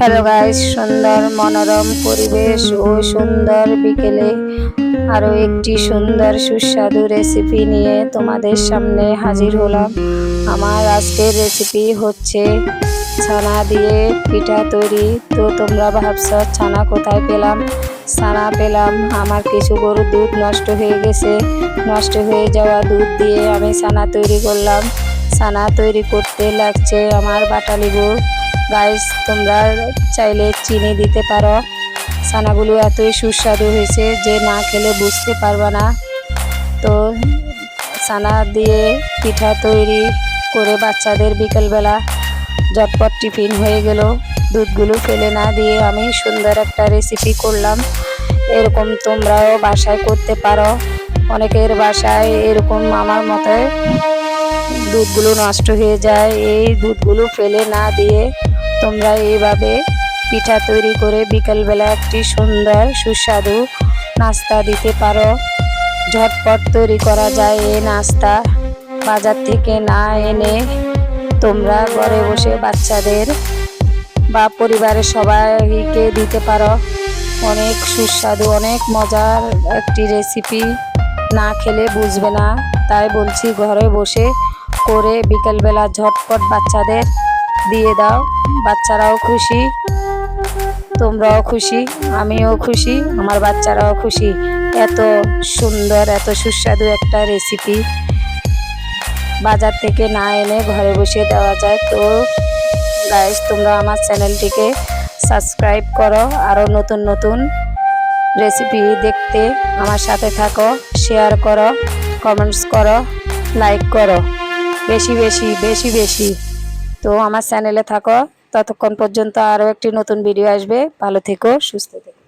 Hello guys, সুন্দর মনোরম পরিবেশ ও সুন্দর বিকেলে আরও একটি সুন্দর সুস্বাদু রেসিপি নিয়ে তোমাদের সামনে হাজির হলাম। আমার আজকের রেসিপি হচ্ছে ছানা দিয়ে পিঠা তৈরি। তো তোমরা ভাবছো ছানা কোথায় পেলাম? ছানা পেলাম, আমার কিছু গরুর দুধ নষ্ট হয়ে গেছে। নষ্ট হয়ে যাওয়া দুধ দিয়ে আমি ছানা তৈরি করলাম। ছানা তৈরি করতে লাগছে আমার বাটালি গুড়। গাইস, তোমরা চাইলে চিনি দিতে পারো। ছানাগুলো এতই সুস্বাদু হয়েছে যে না খেলে বুঝতে পারবে না। তো ছানা দিয়ে পিঠা তৈরি করে বাচ্চাদের বিকেলবেলা ঝটপট টিফিন হয়ে গেল। দুধগুলো ফেলে না দিয়ে আমি সুন্দর একটা রেসিপি করলাম। এরকম তোমরাও বাসায় করতে পারো। অনেকের বাসায় এরকম আমার মতে দুধগুলো নষ্ট হয়ে যায়। এই দুধগুলো ফেলে না দিয়ে তোমরা এইভাবে পিঠা তৈরি করে বিকেলবেলা একটি সুন্দর সুস্বাদু নাস্তা দিতে পারো। ঝটপট তৈরি করা যায় এই নাস্তা। বাজার থেকে না এনে তোমরা ঘরে বসে বাচ্চাদের বা পরিবারের সবাইকে দিতে পারো। অনেক সুস্বাদু, অনেক মজার একটি রেসিপি। না খেলে বুঝবে না, তাই বলছি ঘরে বসে করে বিকেলবেলা ঝটপট বাচ্চাদের দিয়ে দাও। বাচ্চারাও খুশি, তোমরাও খুশি, আমিও খুশি, আমার বাচ্চারাও খুশি। এত সুন্দর, এত সুস্বাদু একটা রেসিপি বাজার থেকে না এনে ঘরে বসে দেওয়া যায়। তো গাইস, তোমরা আমার চ্যানেলটিকে সাবস্ক্রাইব করো। আরও নতুন নতুন রেসিপি দেখতে আমার সাথে থাকো। শেয়ার করো, কমেন্টস করো, লাইক করো বেশি বেশি বেশি বেশি। তো আমার চ্যানেলে থাকো। ততক্ষণ পর্যন্ত আরও একটি নতুন ভিডিও আসবে। ভালো থেকো, সুস্থ থেকো।